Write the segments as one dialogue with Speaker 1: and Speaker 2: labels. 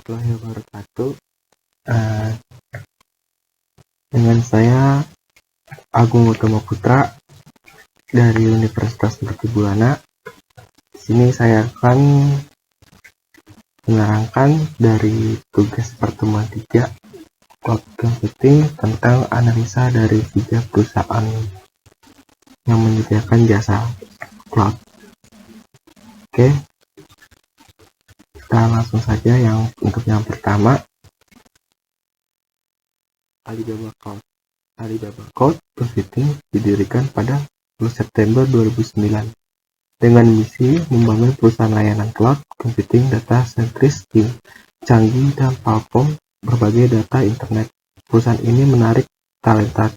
Speaker 1: warahmatullahi wabarakatuh. Dengan saya Agung Utama Putra dari Universitas Mercu Buana. Di sini saya akan menerangkan dari tugas pertemuan 3 cloud computing tentang analisa dari 3 perusahaan yang menyediakan jasa cloud. Oke, kita langsung saja untuk yang pertama, Alibaba Cloud. Alibaba Cloud Computing didirikan pada 10 September 2009 dengan misi membangun perusahaan layanan cloud computing data sentris yang canggih dan platform berbagai data internet. Perusahaan ini menarik talenta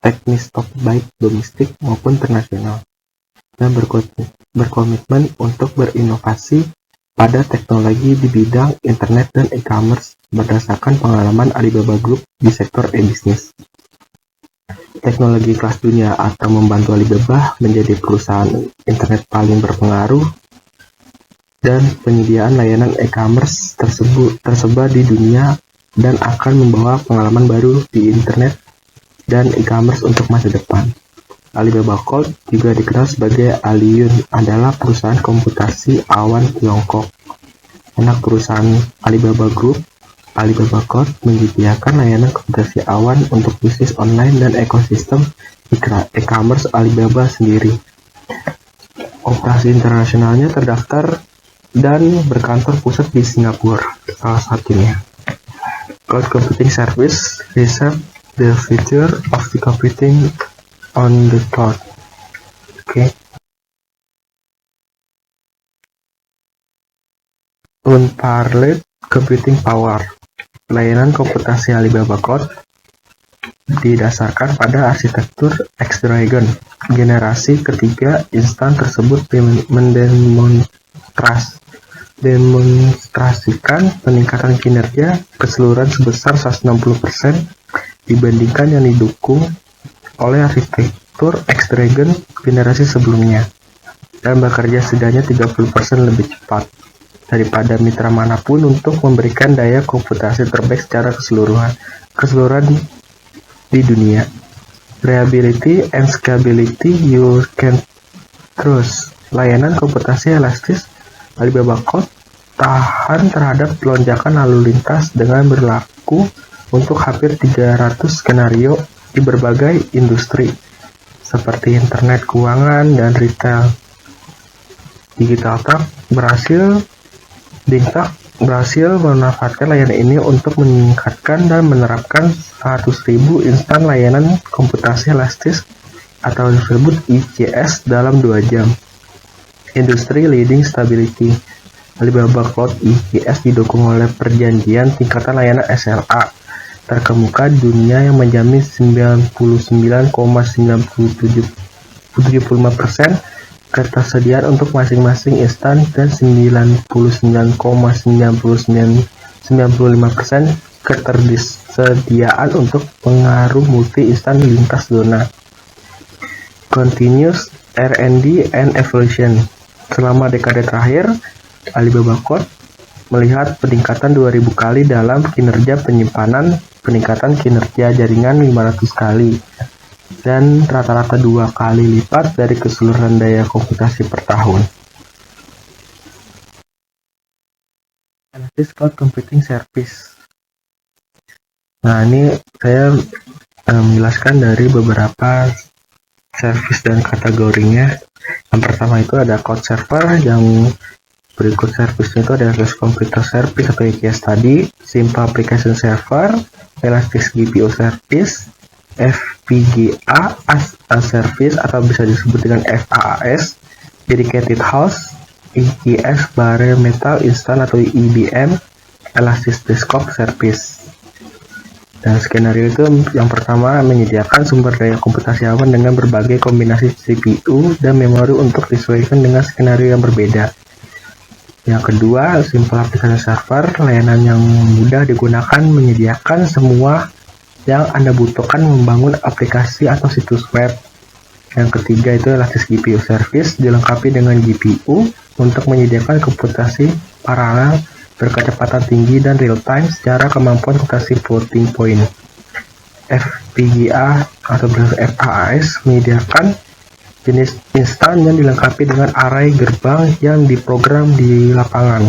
Speaker 1: teknis top baik domestik maupun internasional dan berkomitmen untuk berinovasi pada teknologi di bidang internet dan e-commerce berdasarkan pengalaman Alibaba Group di sektor e-bisnis. Teknologi kelas dunia atau membantu Alibaba menjadi perusahaan internet paling berpengaruh dan penyediaan layanan e-commerce tersebar di dunia dan akan membawa pengalaman baru di internet dan e-commerce untuk masa depan. Alibaba Cloud juga dikenal sebagai Aliyun, adalah perusahaan komputasi awan Tiongkok. Anak perusahaan Alibaba Group, Alibaba Cloud menyediakan layanan komputasi awan untuk bisnis online dan ekosistem e-commerce Alibaba sendiri. Operasi internasionalnya terdaftar dan berkantor pusat di Singapura, salah satunya. Cloud Computing Service reserve the future of the computing on the cloud. Okay. Unparalleled Computing Power. Layanan komputasi Alibaba Cloud didasarkan pada arsitektur X-Dragon. Generasi ketiga instan tersebut mendemonstrasikan peningkatan kinerja keseluruhan sebesar 160% dibandingkan yang didukung oleh arsitektur X-Dragon generasi sebelumnya dan bekerja setidaknya 30% lebih cepat daripada mitra manapun untuk memberikan daya komputasi terbaik secara keseluruhan di dunia. Reliability and scalability you can trust. Layanan komputasi elastis Alibaba Cloud tahan terhadap lonjakan lalu lintas dengan berlaku untuk hampir 300 skenario di berbagai industri seperti internet, keuangan, dan retail. DigitalTalk berhasil memanfaatkan layanan ini untuk meningkatkan dan menerapkan 100.000 instan layanan komputasi elastis atau disebut ICS dalam 2 jam. Industry Leading Stability. Alibaba Cloud ICS didukung oleh perjanjian tingkatan layanan SLA terkemuka dunia yang menjamin 99,975% ketersediaan untuk masing-masing instan dan 99,9995% ketersediaan untuk pengaruh multi instan lintas zona. Continuous R&D and Evolution. Selama dekade terakhir, Alibaba Cloud melihat peningkatan 2000 kali dalam kinerja penyimpanan, peningkatan kinerja jaringan 500 kali, dan rata-rata 2 kali lipat dari keseluruhan daya komputasi per tahun. Elastic Cloud Computing Service. Nah, ini saya menjelaskan dari beberapa service dan kategorinya. Yang pertama itu ada cloud server, yang berikut service itu ada Elastic Computer Service atau ECS tadi, Simple Application Server, Elastic GPU Service, FPGA as a Service atau bisa disebut dengan FAAS, Dedicated Host, ECS Bare Metal Instant atau EBM, Elastic Desktop Service. Dan skenario itu yang pertama menyediakan sumber daya komputasi awan dengan berbagai kombinasi CPU dan memori untuk disesuaikan dengan skenario yang berbeda. Yang kedua, Simple Application Server, layanan yang mudah digunakan menyediakan semua yang Anda butuhkan membangun aplikasi atau situs web. Yang ketiga itu Elastic GPU Service, dilengkapi dengan GPU untuk menyediakan komputasi paralel berkecepatan tinggi dan real time secara kemampuan komputasi floating point. FPGA atau FAAS menyediakan jenis instan yang dilengkapi dengan array gerbang yang diprogram di lapangan.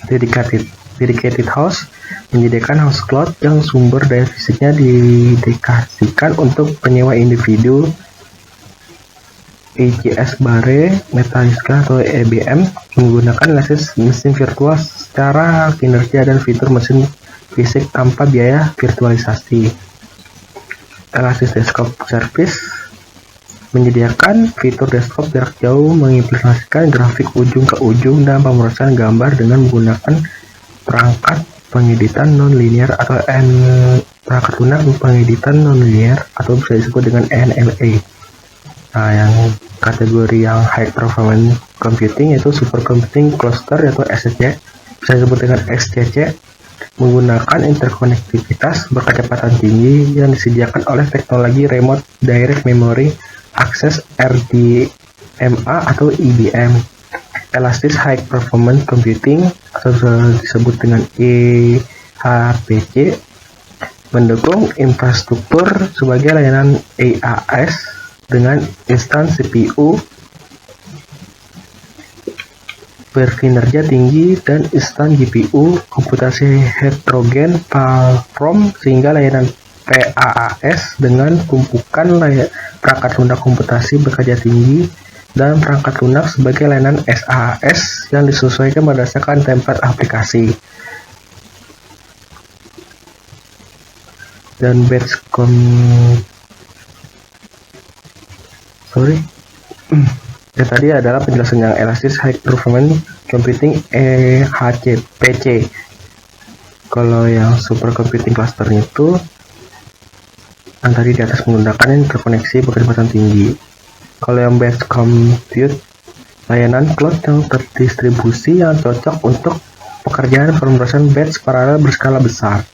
Speaker 1: Dedicated host menyediakan host cloud yang sumber daya fisiknya didedikasikan untuk penyewa individu. EJS Bare Metaliska atau EBM menggunakan lisensi mesin virtual secara kinerja dan fitur mesin fisik tanpa biaya virtualisasi. Elastic Desktop Service menyediakan fitur desktop jarak jauh, mengimplementasikan grafik ujung ke ujung dan pemrosesan gambar dengan menggunakan perangkat pengeditan non-linear atau perangkat lunak pengeditan non-linear atau bisa disebut dengan NLA. Nah, yang kategori yang high performance computing yaitu supercomputing cluster atau SCC, bisa disebut dengan XCC, menggunakan interkonektivitas berkecepatan tinggi yang disediakan oleh teknologi Remote Direct Memory Access RDMA atau IBM. Elastic High Performance Computing atau disebut dengan EHPC mendukung infrastruktur sebagai layanan IaaS dengan instansi CPU berkinerja tinggi dan instan GPU komputasi heterogen platform sehingga layanan PaaS dengan tumpukan perangkat lunak komputasi bekerja tinggi dan perangkat lunak sebagai layanan SaaS yang disesuaikan berdasarkan template aplikasi. Dan yang tadi adalah penjelasan yang Elastic High Performance Computing EHPC. Kalau yang supercomputing clusternya itu yang tadi di atas menggunakan interkoneksi berkecepatan tinggi. Kalau yang batch compute, layanan cloud yang terdistribusi yang cocok untuk pekerjaan pemrosesan batch paralel berskala besar.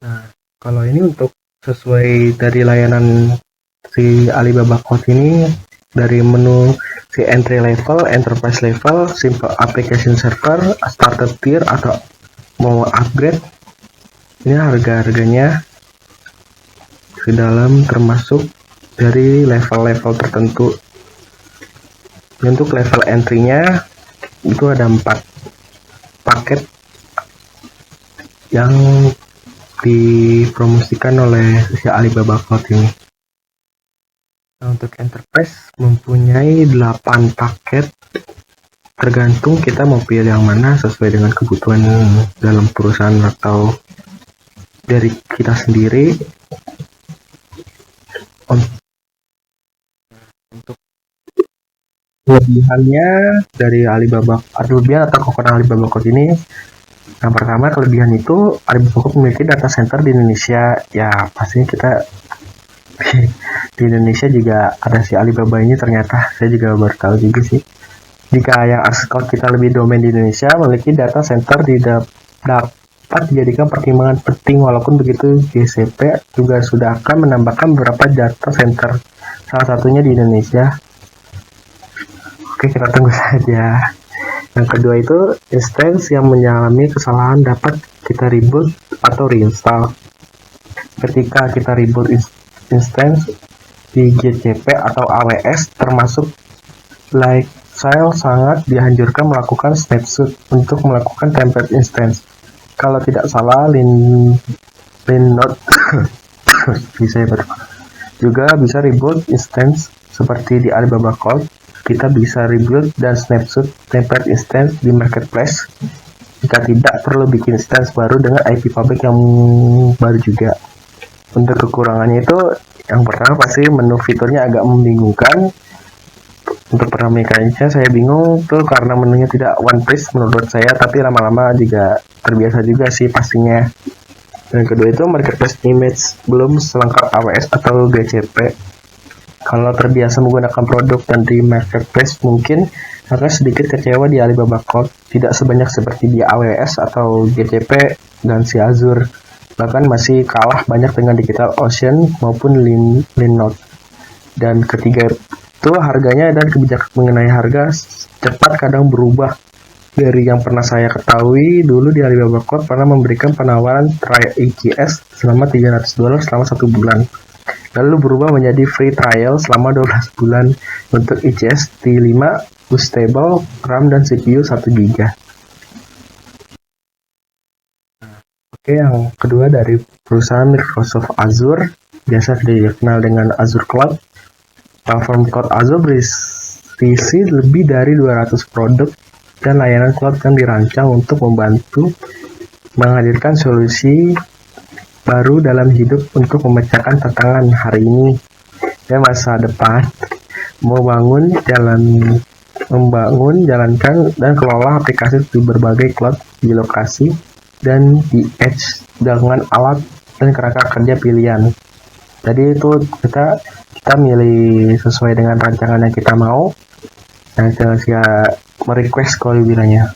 Speaker 1: Nah, kalau ini untuk sesuai dari layanan si Alibaba Cloud ini, dari menu si entry level, enterprise level, simple application server, starter tier atau mau upgrade, ini harga-harganya di dalam termasuk dari level-level tertentu. Untuk level entry-nya itu ada 4 paket yang dipromosikan oleh si Alibaba Cloud ini. Nah, untuk enterprise mempunyai 8 paket, tergantung kita mau pilih yang mana sesuai dengan kebutuhan dalam perusahaan atau dari kita sendiri. Untuk kelebihannya dari Alibaba, kelebihan atau kekurangan Alibaba Cloud ini, yang pertama, kelebihan itu Alibaba Cloud memiliki data center di Indonesia. Ya, pastinya kita di Indonesia juga ada si Alibaba ini, ternyata saya juga baru tahu juga sih. Jika yang kalau kita lebih domain di Indonesia, memiliki data center dapat dijadikan pertimbangan penting. Walaupun begitu, GCP juga sudah akan menambahkan beberapa data center, salah satunya di Indonesia. Oke, kita tunggu saja. Yang kedua itu, instance yang mengalami kesalahan dapat kita reboot atau reinstall. Ketika kita reboot instance di GCP atau AWS termasuk Lifestyle, sangat dianjurkan melakukan snapshot untuk melakukan template instance. Kalau tidak salah, Linode juga bisa reboot instance seperti di Alibaba Cloud. Kita bisa rebuild dan snapshot template instance di marketplace. Jika tidak, perlu bikin instance baru dengan IP public yang baru juga. Untuk kekurangannya itu, yang pertama pasti menu fiturnya agak membingungkan. Untuk pertama kalinya saya bingung tuh karena menunya tidak one piece menurut saya, tapi lama-lama juga terbiasa juga sih pastinya. Dan kedua itu, marketplace image belum selengkap AWS atau GCP. Kalau terbiasa menggunakan produk dan di marketplace, mungkin akan sedikit kecewa di Alibaba Cloud, tidak sebanyak seperti di AWS atau GCP dan si Azure. Bahkan masih kalah banyak dengan DigitalOcean maupun Linode. Dan ketiga itu harganya dan kebijakan mengenai harga cepat kadang berubah. Dari yang pernah saya ketahui, dulu di Alibaba Cloud pernah memberikan penawaran trial ECS selama $300 selama 1 bulan. Lalu berubah menjadi free trial selama 12 bulan untuk ECS T5, Stable, RAM dan CPU 1 GB. Oke, yang kedua dari perusahaan Microsoft Azure, biasa dikenal dengan Azure Cloud. Platform Cloud Azure berisi lebih dari 200 produk dan layanan cloud yang dirancang untuk membantu menghadirkan solusi baru dalam hidup untuk memecahkan tantangan hari ini dan masa depan. Membangun, jalankan, dan kelola aplikasi di berbagai cloud di lokasi dan di edge dengan alat dan kerangka kerja pilihan. Jadi itu kita milih sesuai dengan rancangan yang kita mau. Dan saya merequest kalau dibilangnya.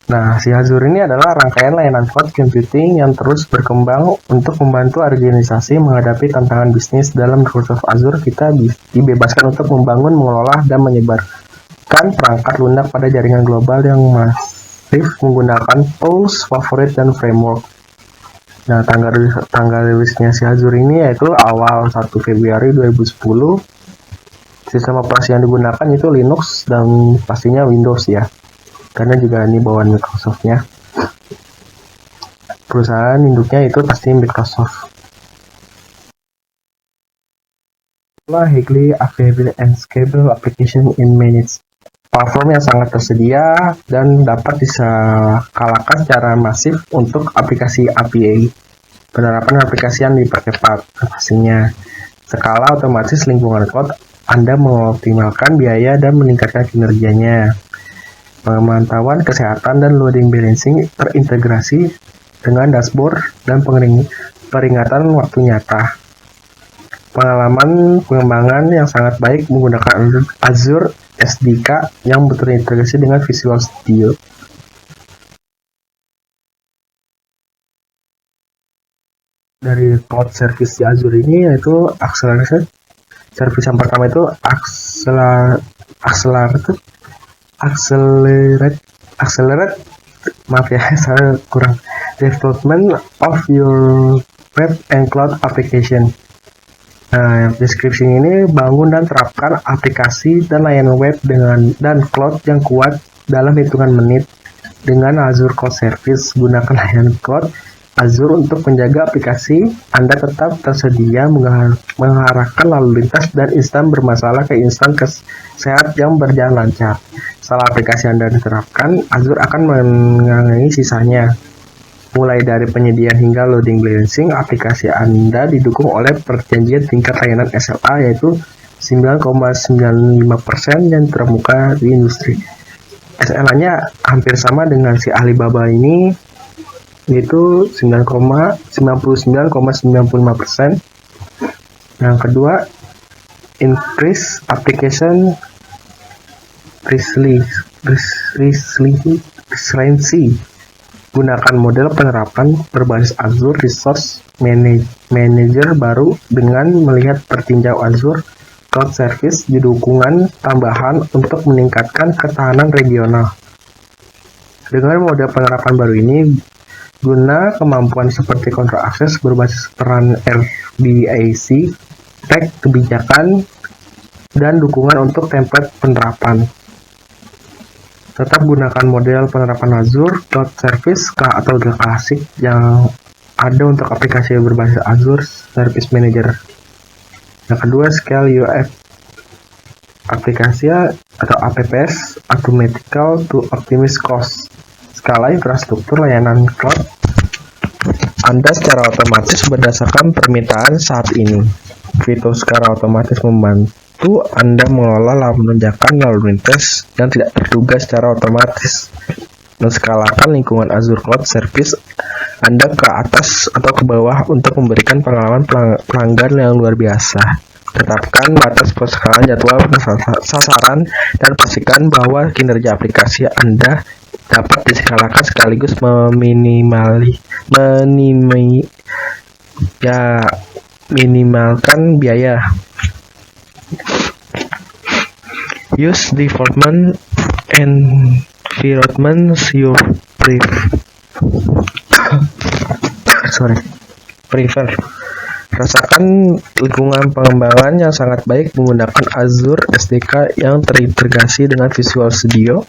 Speaker 1: Nah, si Azure ini adalah rangkaian layanan cloud computing yang terus berkembang untuk membantu organisasi menghadapi tantangan bisnis. Dalam Microsoft Azure, kita dibebaskan untuk membangun, mengelola, dan menyebarkan perangkat lunak pada jaringan global yang masif menggunakan tools, favorit, dan framework. Nah, tanggal rilisnya si Azure ini yaitu awal 1 Februari 2010. Sistem operasi yang digunakan itu Linux dan pastinya Windows ya. Karena juga ini bawaan Microsoft-nya. Perusahaan induknya itu pasti Microsoft. Highly available and scalable application in minutes. Platform yang sangat tersedia dan dapat diskalakan secara masif untuk aplikasi API. Penerapan aplikasi yang dipercepat, pastinya. Skala otomatis lingkungan cloud Anda mengoptimalkan biaya dan meningkatkan kinerjanya. Pemantauan kesehatan dan loading balancing terintegrasi dengan dashboard dan peringatan waktu nyata. Pengalaman pengembangan yang sangat baik menggunakan Azure SDK yang terintegrasi dengan Visual Studio. Dari cloud service di Azure ini yaitu accelerated service yang pertama itu accelerate maaf ya saya kurang development of your web and cloud application. Nah, deskripsi ini bangun dan terapkan aplikasi dan layanan web dan cloud yang kuat dalam hitungan menit dengan Azure Cloud Service. Gunakan layanan cloud Azure untuk menjaga aplikasi Anda tetap tersedia, mengarahkan lalu lintas dan instan bermasalah ke instan sehat yang berjalan lancar. Setelah aplikasi Anda diterapkan, Azure akan menangani sisanya. Mulai dari penyediaan hingga loading balancing, aplikasi Anda didukung oleh perjanjian tingkat layanan SLA yaitu 9,95% yang terbuka di industri. SLA-nya hampir sama dengan si Alibaba ini, yaitu 99,95%. Yang kedua, increase application resiliency. Gunakan model penerapan berbasis Azure Resource Manager baru dengan melihat pertinjau Azure Cloud Service di dukungan tambahan untuk meningkatkan ketahanan regional. Dengan model penerapan baru ini, guna kemampuan seperti kontrol akses berbasis peran RBAC, tag kebijakan, dan dukungan untuk template penerapan. Tetap gunakan model penerapan Azure Cloud Service atau klasik yang ada untuk aplikasi berbasis Azure Service Manager. Yang kedua, scale your aplikasi atau APPS automatical to optimize cost. Skala infrastruktur layanan cloud Anda secara otomatis berdasarkan permintaan saat ini. Fitur skala otomatis membantu Anda mengelola lonjakan lalu lintas yang tidak terduga secara otomatis. Menskalakan lingkungan Azure Cloud Service Anda ke atas atau ke bawah untuk memberikan pengalaman pelanggan yang luar biasa. Tetapkan batas perskalaan jadwal sasaran dan pastikan bahwa kinerja aplikasi Anda dapat diskalakan sekaligus minimalkan biaya.
Speaker 2: Use development environments you prefer. Rasakan lingkungan pengembangan yang sangat baik menggunakan Azure SDK yang terintegrasi dengan Visual Studio.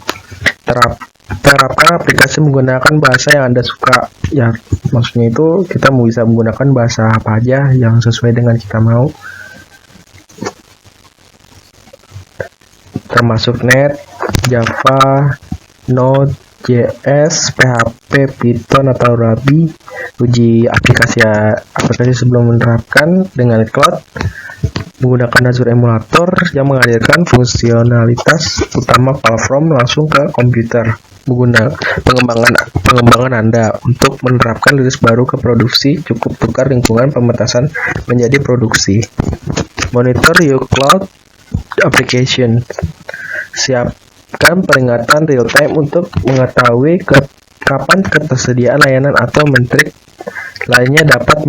Speaker 2: Terapkan aplikasi menggunakan bahasa yang Anda suka. Ya, maksudnya itu kita bisa menggunakan bahasa apa aja yang sesuai dengan kita mau. Termasuk .NET, Java, Node, JS, PHP, Python atau Ruby. Uji aplikasi sebelum menerapkan dengan cloud menggunakan Azure Emulator yang menghadirkan fungsionalitas utama platform langsung ke komputer. Pengembangan Anda untuk menerapkan rilis baru ke produksi cukup tukar lingkungan pementasan menjadi produksi. Monitor your cloud application. Siapkan peringatan real time untuk mengetahui kapan ketersediaan layanan atau metrik lainnya dapat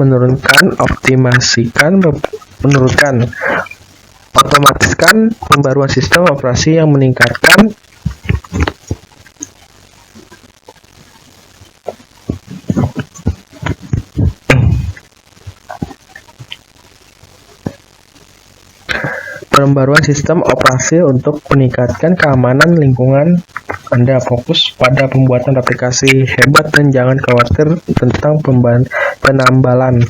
Speaker 2: otomatiskan pembaruan sistem operasi yang meningkatkan sistem operasi untuk meningkatkan keamanan lingkungan Anda. Fokus pada pembuatan aplikasi hebat dan jangan khawatir tentang penambalan,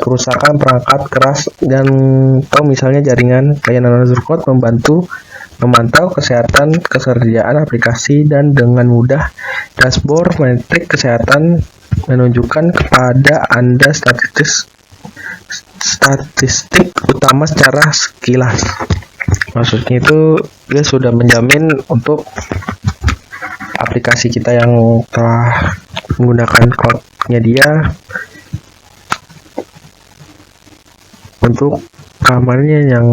Speaker 2: kerusakan perangkat keras dan misalnya jaringan. Layanan Azure Cloud membantu memantau kesediaan aplikasi dan dengan mudah dashboard metrik kesehatan menunjukkan kepada Anda statistik utama secara sekilas. Maksudnya itu dia sudah menjamin untuk aplikasi kita yang telah menggunakan cloud-nya dia untuk keamanannya yang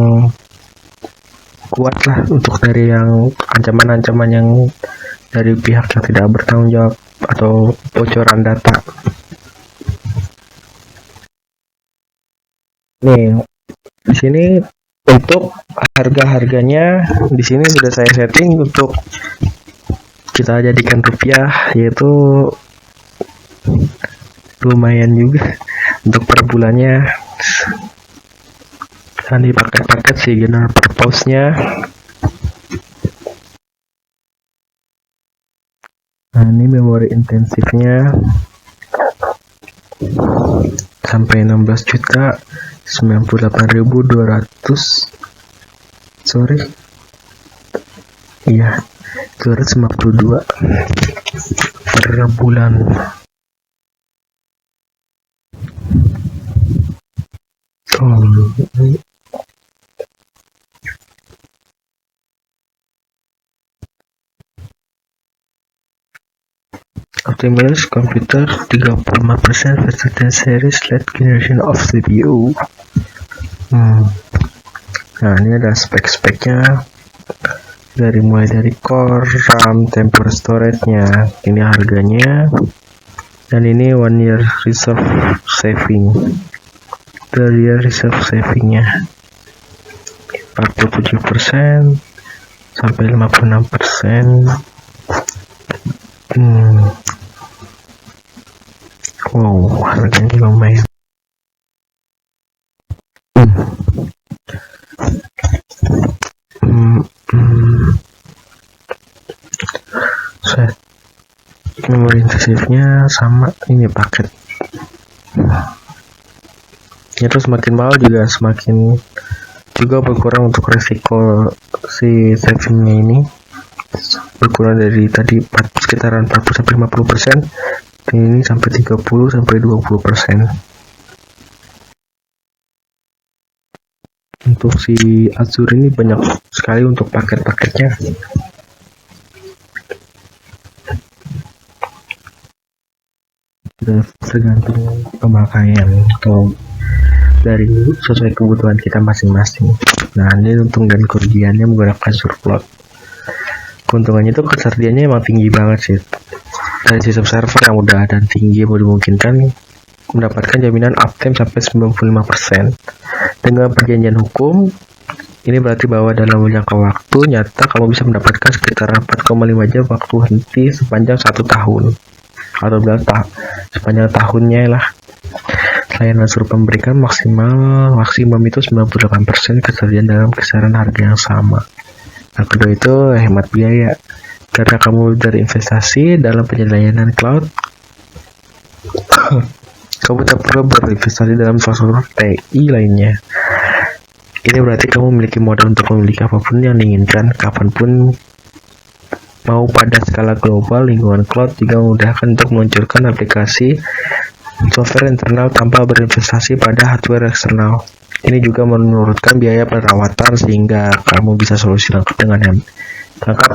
Speaker 2: kuat lah, untuk dari yang ancaman-ancaman yang dari pihak yang tidak bertanggung jawab atau bocoran data. Nih, di sini untuk harganya di sini sudah saya setting untuk kita jadikan rupiah, yaitu lumayan juga untuk per bulannya. Dan di paket-paket si general purpose-nya. Nah, ini memori intensifnya sampai 16 juta 98.200 252 per bulan. Optimus komputer 35% versus 10 series late generation of CPU. Nah, ini ada spek-speknya mulai dari core, RAM, temporary storage-nya, ini harganya, dan ini 1 year reserve saving. 3 year reserve saving-nya 47% sampai 56%. Wow, harganya lumayan. Memori intensifnya sama ini paket. Itu semakin mahal juga semakin juga berkurang untuk resiko si savingnya ini, berkurang dari tadi sekitaran 40-50%, ini sampai 30-20%. Untuk si Azure ini banyak sekali untuk paket-paketnya. Tergantung pemakaian atau dari sesuai kebutuhan kita masing-masing. Nah, ini untung dan kerugiannya menggunakan Azure Cloud. Keuntungannya itu ketersediaannya emang tinggi banget sih. Dari sistem server yang udah dan tinggi memungkinkan mendapatkan jaminan uptime sampai 95%. Dengan perjanjian hukum Ini berarti bahwa dalam jangka waktu nyata kamu bisa mendapatkan sekitar 4,5 jam waktu henti sepanjang 1 tahun atau sepanjang tahunnya lah. Layanan serupa memberikan maksimum itu 98% ketersediaan dalam kisaran harga yang sama. Yang kedua itu hemat biaya. Karena kamu berinvestasi dalam penyediaan cloud, kamu tak perlu berinvestasi dalam infrastruktur TI lainnya. Ini berarti kamu memiliki modal untuk memiliki apapun yang diinginkan, kapanpun mau. Pada skala global, lingkungan cloud juga memudahkan untuk meluncurkan aplikasi software internal tanpa berinvestasi pada hardware eksternal. Ini juga menurunkan biaya perawatan sehingga kamu bisa solusi lengkap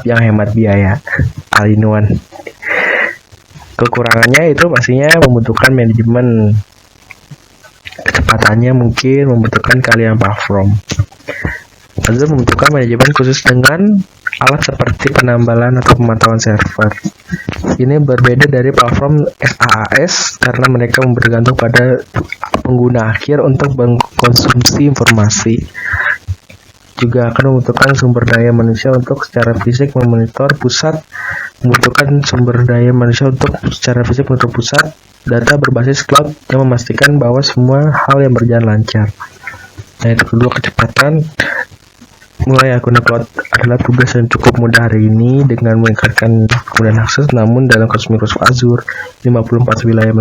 Speaker 2: yang hemat biaya. All-in-one. Kekurangannya itu pastinya membutuhkan manajemen. Kecepatannya mungkin membutuhkan kalian platform. Azure membutuhkan manajemen khusus dengan alat seperti penambalan atau pemantauan server. Ini berbeda dari platform SaaS karena mereka bergantung pada pengguna akhir untuk mengkonsumsi informasi. Juga akan membutuhkan sumber daya manusia untuk secara fisik memonitor pusat, data berbasis cloud yang memastikan bahwa semua hal yang berjalan lancar. Nah, itu kedua, kecepatan. Mulai akun cloud adalah tugas yang cukup mudah hari ini dengan meningkatkan kemudahan akses. Namun dalam kasus Microsoft Azure, 54 wilayah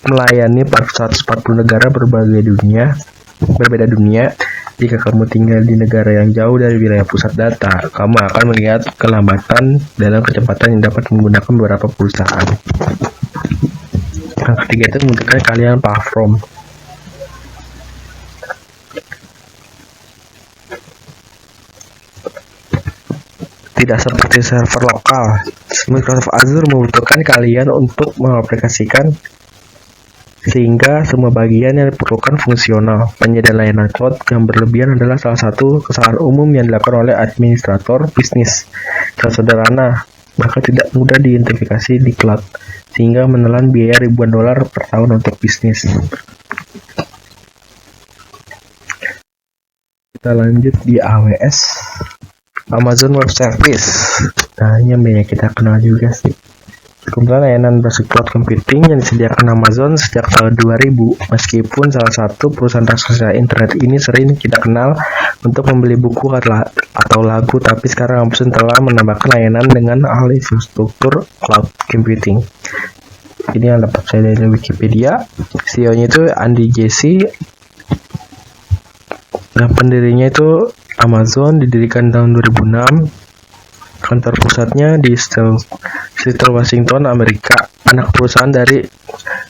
Speaker 2: melayani 140 negara berbeda dunia. Jika kamu tinggal di negara yang jauh dari wilayah pusat data, kamu akan melihat kelambatan dalam kecepatan yang dapat menggunakan beberapa perusahaan. Yang ketiga itu membutuhkan kalian platform. Tidak seperti server lokal, Microsoft Azure membutuhkan kalian untuk mengaplikasikan sehingga semua bagian yang diperlukan fungsional. Penyediaan layanan cloud yang berlebihan adalah salah satu kesalahan umum yang dilakukan oleh administrator bisnis. Cara sederhana, bahkan tidak mudah diidentifikasi di cloud, sehingga menelan biaya ribuan dolar per tahun untuk bisnis. Kita lanjut di AWS, Amazon Web Service. Nah, ini yang banyak kita kenal juga sih. Kumpulan layanan berbasis cloud computing yang disediakan Amazon sejak tahun 2000. Meskipun salah satu perusahaan raksasa internet ini sering kita kenal untuk membeli buku atau lagu, tapi sekarang Amazon telah menambahkan layanan dengan ahli infrastruktur cloud computing. Ini yang dapat saya dari Wikipedia. CEO-nya itu Andy Jassy dan pendirinya itu Amazon, didirikan tahun 2006. Kantor pusatnya di Seattle, Washington, Amerika. Anak perusahaan dari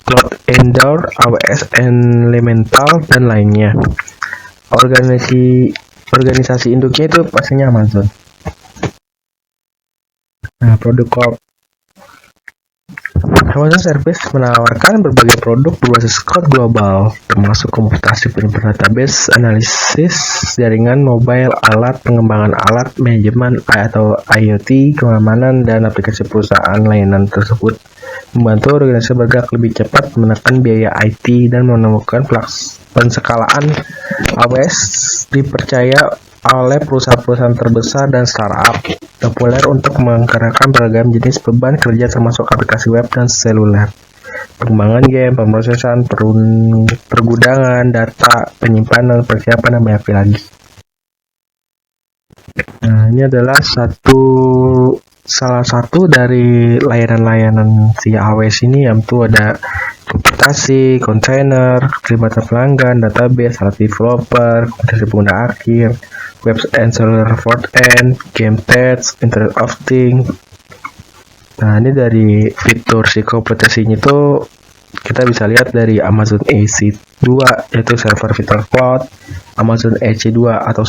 Speaker 2: Cloud Endor, AWS, Elemental, dan lainnya. Organisasi induknya itu pastinya Amazon. Nah, produk cloud. Amazon Service menawarkan berbagai produk berbasis cloud global, termasuk komputasi penyimpan database, analisis jaringan mobile, alat pengembangan alat, manajemen atau IoT, keamanan, dan aplikasi perusahaan layanan tersebut membantu organisasi bergerak lebih cepat, menekan biaya IT, dan menemukan penskalaan. AWS dipercaya oleh perusahaan-perusahaan terbesar dan startup populer untuk menggerakkan beragam jenis beban kerja termasuk aplikasi web dan seluler, pengembangan game, pemrosesan, pergudangan data, penyimpanan, persiapan, dan banyak lagi. Nah, ini adalah salah satu dari layanan-layanan si AWS ini, yaitu ada komputasi, kontainer, keterlibatan pelanggan, database, alat developer, komputasi pengguna akhir, web and server front end, game pads, Internet of Things. Nah, ini dari fitur si komputasinya itu kita bisa lihat dari Amazon EC2 yaitu server virtual cloud, Amazon EC2 atau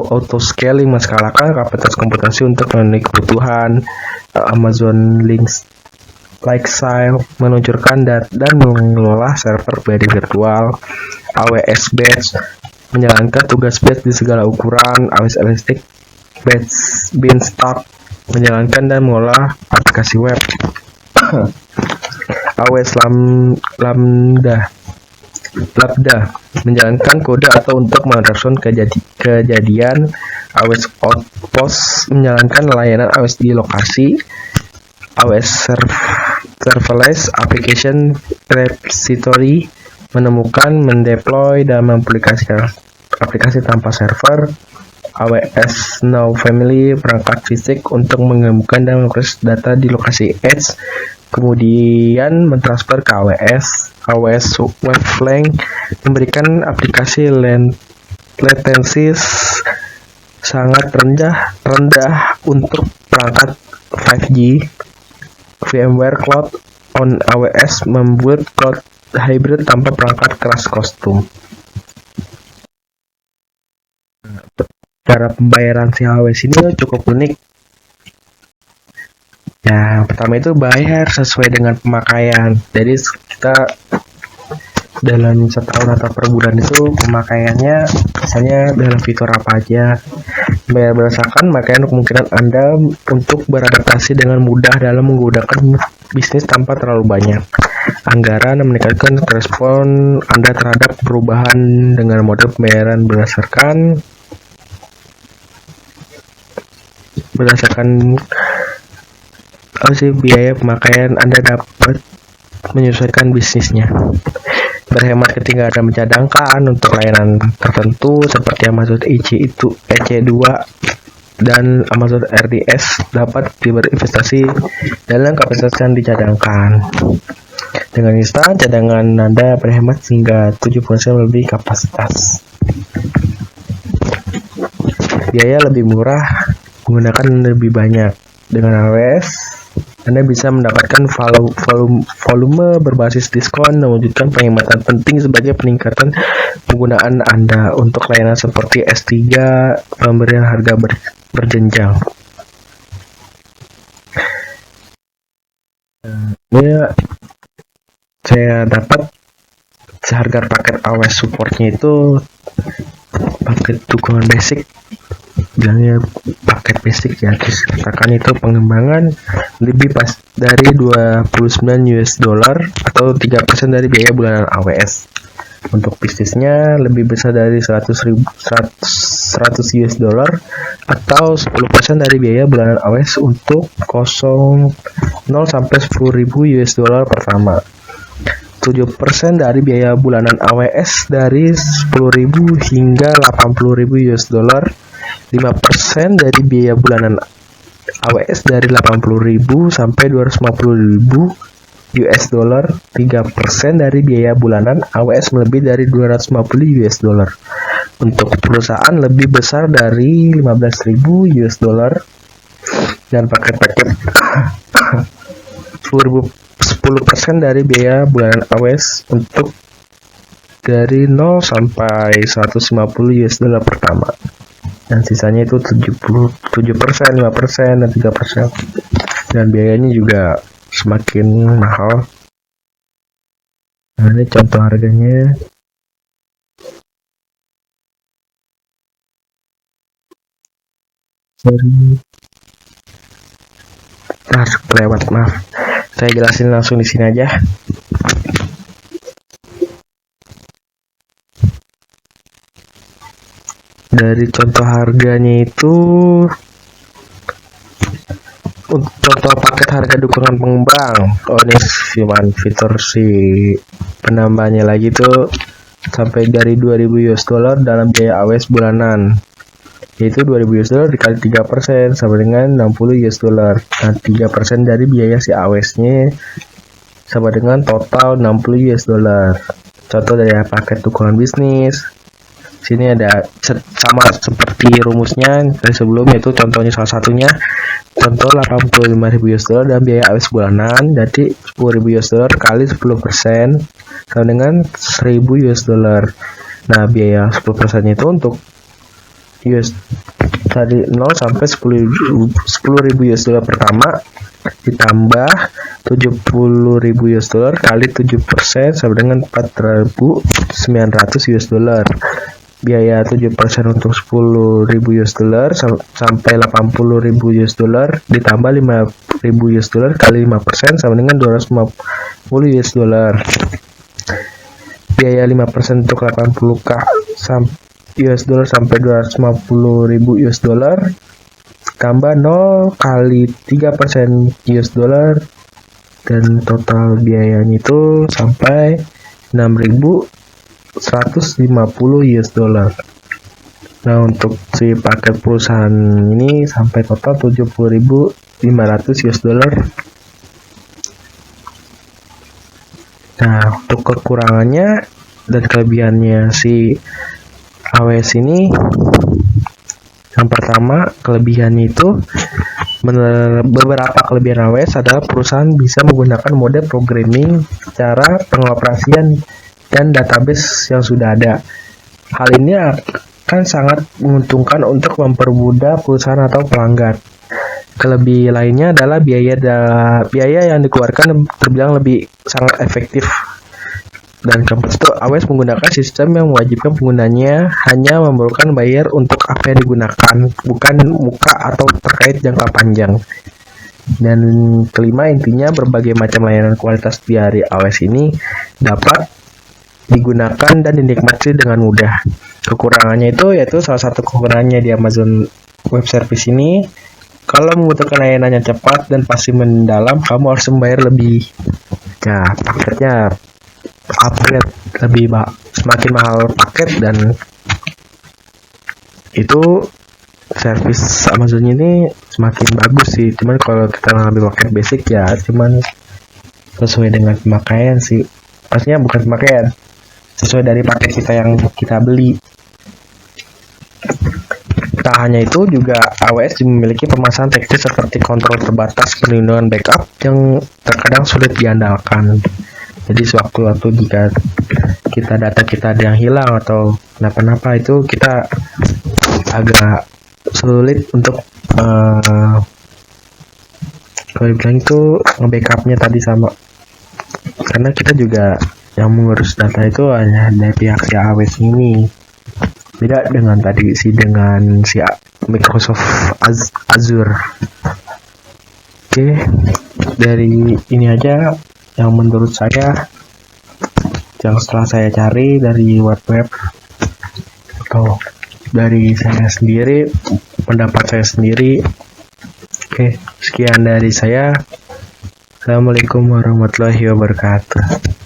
Speaker 2: auto scaling menskalakan kapasitas komputasi untuk memenuhi kebutuhan, Amazon Lifecycle meluncurkan dan mengelola server pribadi virtual, AWS Batch menjalankan tugas batch di segala ukuran, AWS Elastic Beanstalk menjalankan dan mengolah aplikasi web, AWS Lambda Lambda menjalankan kode atau untuk merespon kejadian. AWS Outpost menjalankan layanan AWS di lokasi. AWS Serverless Application Repository menemukan, mendeploy, dan mempublikasikan aplikasi tanpa server. AWS Now Family perangkat fisik untuk mengembangkan dan mengakses data di lokasi edge, kemudian mentransfer ke AWS. AWS Wavelength memberikan aplikasi latensi sangat rendah untuk perangkat 5G. VMware Cloud on AWS membuat cloud hybrid tanpa perangkat keras kostum. Cara pembayaran si AWS ini cukup unik. Ya, pertama itu bayar sesuai dengan pemakaian. Jadi kita dalam setahun atau per bulan itu pemakaiannya misalnya dalam fitur apa aja. Bayar berdasarkan makanya kemungkinan Anda untuk beradaptasi dengan mudah dalam menggunakan bisnis tanpa terlalu banyak anggaran dan meningkatkan respon Anda terhadap perubahan dengan model pembayaran berdasarkan biaya pemakaian Anda dapat menyesuaikan bisnisnya. Berhemat ketika Anda mencadangkan untuk layanan tertentu seperti Amazon EC2 dan Amazon RDS dapat berinvestasi dalam kapasitas yang dicadangkan. Dengan instan, cadangan Anda berhemat hingga 7% lebih kapasitas. Biaya lebih murah, menggunakan lebih banyak. Dengan AWS, Anda bisa mendapatkan volume berbasis diskon, mewujudkan penghematan penting sebagai peningkatan penggunaan Anda untuk layanan seperti S3, pemberian harga berjenjang. Ini saya dapat seharga paket AWS supportnya itu paket dukungan basic, bilangnya paket basic ya, terus katakan itu pengembangan lebih pas dari $29 atau 3% dari biaya bulanan AWS. Untuk bisnisnya lebih besar dari $100 atau 10% dari biaya bulanan AWS untuk 0 sampai $10.000 pertama. 7% dari biaya bulanan AWS dari $10.000 hingga $80.000. 5% dari biaya bulanan AWS dari $80.000 sampai $250.000. 3% dari biaya bulanan AWS lebih dari $250. Untuk perusahaan lebih besar dari $15.000 dan paket-paket 10% dari biaya bulanan AWS untuk dari 0 sampai $150 pertama. Dan sisanya itu 7%, 5%, dan 3%. Dan biayanya juga semakin mahal. Nah, ini contoh harganya. Kelewat, maaf. Saya jelasin langsung di sini aja. Dari contoh harganya itu, contoh paket harga dukungan pengembang. Oh, ini cuman fitur si penambahnya lagi tuh sampai dari $2.000 dalam biaya AWS bulanan. Yaitu $2.000 dikali 3% sama dengan $60. Dan 3% dari biaya si AWS-nya sama dengan total $60. Contoh dari paket dukungan bisnis. Sini ada sama seperti rumusnya dari sebelumnya, itu contohnya salah satunya contoh $85.000 dan biaya AWS bulanan, jadi $10.000 kali 10% sama dengan $1.000. Nah, biaya 10% itu untuk tadi 0 sampai $10.000 pertama ditambah $70.000 kali 7% sama dengan $4.900. Biaya 7% untuk $10.000 sampai $80.000 ditambah $5.000 kali 5% sama dengan $250. biaya 5% untuk 80k US dollar sampai 250.000 US dollar, tambah 0 kali 3% US dollar, dan total biayanya itu sampai 6.150 US dollar. Nah, untuk si paket perusahaan ini sampai total 70.500 US dollar. Nah, untuk kekurangannya dan kelebihannya si AWS ini, yang pertama kelebihannya itu, beberapa kelebihan AWS adalah perusahaan bisa menggunakan mode programming, cara pengoperasian, dan database yang sudah ada. Hal ini akan sangat menguntungkan untuk mempermudah perusahaan atau pelanggan. Kelebihan lainnya adalah biaya yang dikeluarkan terbilang lebih sangat efektif. Dan keempat itu, AWS menggunakan sistem yang mewajibkan penggunanya hanya memerlukan bayar untuk apa yang digunakan, bukan muka atau terkait jangka panjang. Dan kelima, intinya berbagai macam layanan kualitas dari AWS ini dapat digunakan dan dinikmati dengan mudah. Kekurangannya itu yaitu salah satu kekurangannya di Amazon Web Service ini, kalau membutuhkan layanan yang cepat dan pasti mendalam, kamu harus membayar lebih. Ya, paketnya upgrade lebih semakin mahal paket, dan itu service Amazon ini semakin bagus sih. Cuman kalau kita ngambil paket basic ya cuman sesuai dengan pemakaian sih, pastinya bukan pemakaian, sesuai dari paket kita yang kita beli. Tak hanya itu, juga AWS memiliki permasalahan teknis seperti kontrol terbatas, perlindungan backup yang terkadang sulit diandalkan. Jadi sewaktu-waktu jika data kita ada yang hilang atau kenapa-napa, itu kita agak sulit untuk kalau dibilang itu nge-backupnya tadi sama, karena kita juga yang mengurus data itu hanya dari pihak si AWS ini. Beda dengan tadi dengan si Microsoft Azure. Oke, dari ini aja yang menurut saya, yang setelah saya cari dari web atau dari saya sendiri, pendapat saya sendiri. Oke, sekian dari saya. Assalamualaikum warahmatullahi wabarakatuh.